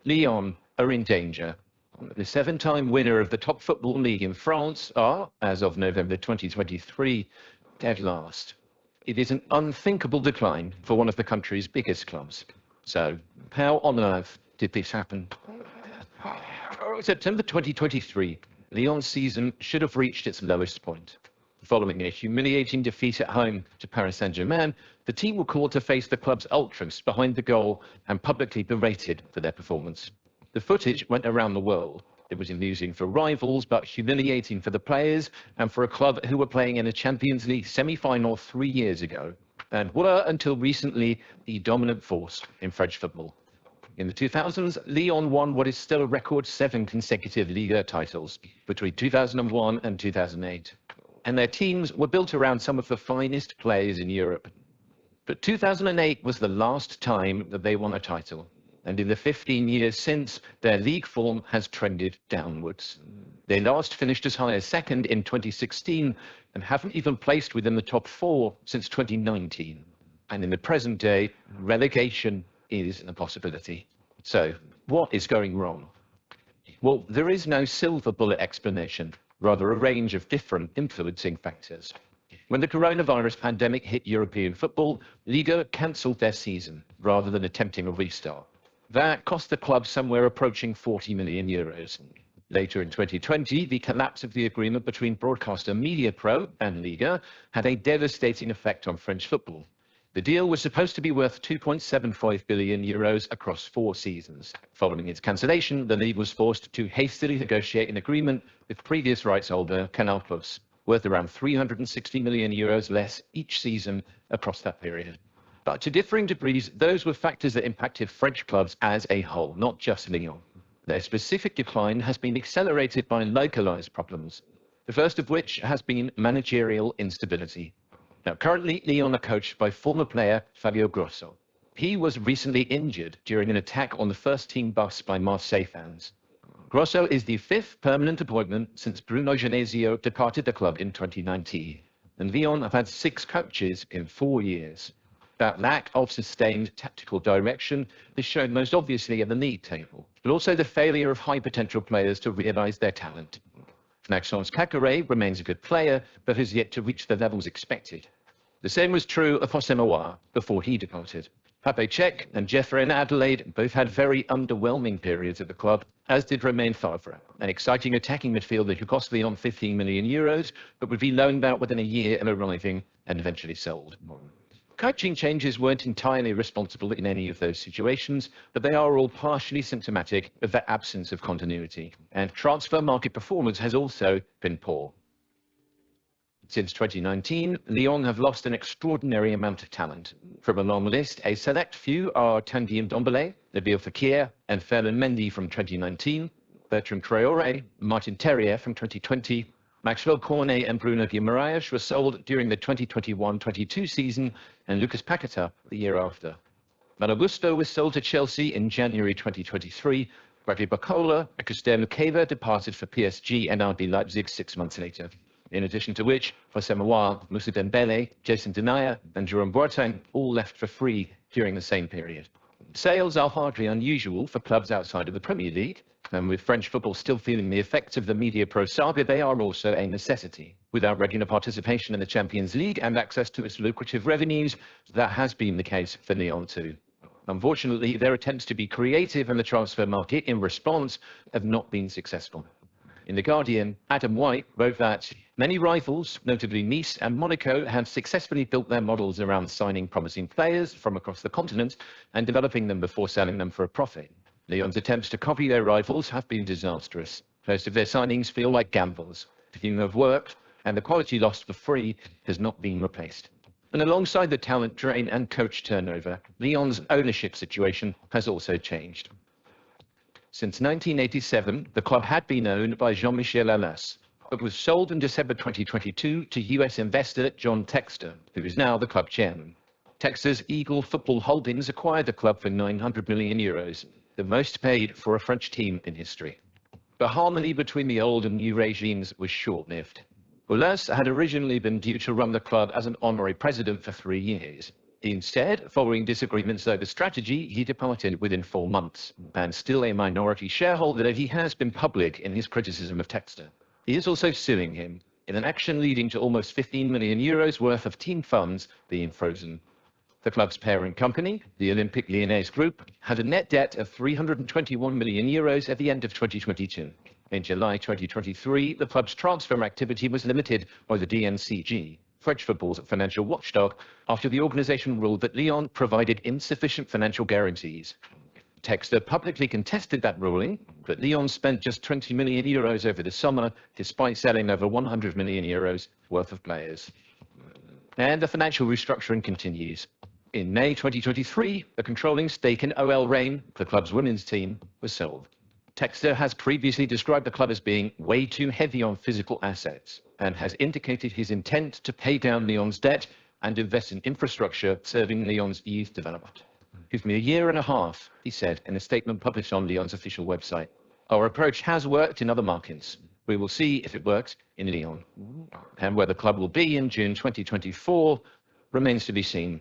Lyon are in danger. The seven-time winner of the top football league in France are, as of November 2023, dead last. It is an unthinkable decline for one of the country's biggest clubs. So, how on earth did this happen? September 2023, Lyon's season should have reached its lowest point. Following a humiliating defeat at home to Paris Saint-Germain, the team were called to face the club's ultras behind the goal and publicly berated for their performance. The footage went around the world. It was amusing for rivals, but humiliating for the players and for a club who were playing in a Champions League semi-final 3 years ago, and were, until recently, the dominant force in French football. In the 2000s, Lyon won what is still a record 7 consecutive Liga titles between 2001 and 2008. And their teams were built around some of the finest players in Europe. But 2008 was the last time that they won a title. And in the 15 years since, their league form has trended downwards. They last finished as high as second in 2016 and haven't even placed within the top 4 since 2019. And in the present day, relegation is a possibility. So, what is going wrong? Well, there is no silver bullet explanation, rather a range of different influencing factors. When the coronavirus pandemic hit European football, Liga cancelled their season rather than attempting a restart. That cost the club somewhere approaching 40 million euros. Later in 2020, the collapse of the agreement between broadcaster MediaPro and Liga had a devastating effect on French football. The deal was supposed to be worth 2.75 billion euros across 4 seasons. Following its cancellation, the league was forced to hastily negotiate an agreement with previous rights holder Canal+, worth around 360 million euros less each season across that period. But to differing degrees, those were factors that impacted French clubs as a whole, not just Lyon. Their specific decline has been accelerated by localized problems, the first of which has been managerial instability. Now, currently, Lyon are coached by former player Fabio Grosso. He was recently injured during an attack on the first-team bus by Marseille fans. Grosso is the 5th permanent appointment since Bruno Genesio departed the club in 2019, and Lyon have had 6 coaches in 4 years. That lack of sustained tactical direction is shown most obviously in the league table, but also the failure of high-potential players to realise their talent. Maxence Caqueret remains a good player, but has yet to reach the levels expected. The same was true of José Mawar before he departed. Pape Cech and Jeffrey Adelaide both had very underwhelming periods at the club, as did Romain Favre, an exciting attacking midfielder who cost Lyon 15 million euros, but would be loaned out within a year of arriving and eventually sold. Coaching changes weren't entirely responsible in any of those situations, but they are all partially symptomatic of that absence of continuity. And transfer market performance has also been poor. Since 2019, Lyon have lost an extraordinary amount of talent. From a long list, a select few are Tanguy Ndombele, Nabil Fekir, and Ferland Mendy from 2019, Bertrand Traoré, Martin Terrier from 2020, Maxwell Cornet and Bruno Guimaraes were sold during the 2021-22 season, and Lucas Paquetá the year after. Malo Gusto was sold to Chelsea in January 2023. Bradley Barcola and Christian Lukeva departed for PSG and RB Leipzig 6 months later. In addition to which, José Mawar, Moussa Dembélé, Jason Denayer and Jerome Boateng all left for free during the same period. Sales are hardly unusual for clubs outside of the Premier League, and with French football still feeling the effects of the MediaPro saga, they are also a necessity. Without regular participation in the Champions League and access to its lucrative revenues, that has been the case for Lyon too. Unfortunately, their attempts to be creative in the transfer market in response have not been successful. In The Guardian, Adam White wrote that many rivals, notably Nice and Monaco, have successfully built their models around signing promising players from across the continent and developing them before selling them for a profit. Lyon's attempts to copy their rivals have been disastrous. Most of their signings feel like gambles. Few have worked, and the quality lost for free has not been replaced. And alongside the talent drain and coach turnover, Lyon's ownership situation has also changed. Since 1987, the club had been owned by Jean-Michel Aulas, but was sold in December 2022 to US investor John Textor, who is now the club chairman. Textor's Eagle Football Holdings acquired the club for 900 million euros, the most paid for a French team in history. But harmony between the old and new regimes was short-lived. Aulas had originally been due to run the club as an honorary president for 3 years. Instead, following disagreements over strategy, he departed within 4 months. And still a minority shareholder, he has been public in his criticism of Textor. He is also suing him in an action leading to almost 15 million euros worth of team funds being frozen. The club's parent company, the Olympique Lyonnais group, had a net debt of 321 million euros at the end of 2022. In July 2023, the club's transfer activity was limited by the DNCG, French football's financial watchdog, after the organization ruled that Lyon provided insufficient financial guarantees. Textor publicly contested that ruling, but Lyon spent just 20 million euros over the summer, despite selling over 100 million euros worth of players. And the financial restructuring continues. In May 2023, the controlling stake in OL Reign, the club's women's team, was sold. Textor has previously described the club as being way too heavy on physical assets and has indicated his intent to pay down Lyon's debt and invest in infrastructure serving Lyon's youth development. Give me a year and a half, he said in a statement published on Lyon's official website. Our approach has worked in other markets. We will see if it works in Lyon. And where the club will be in June 2024 remains to be seen.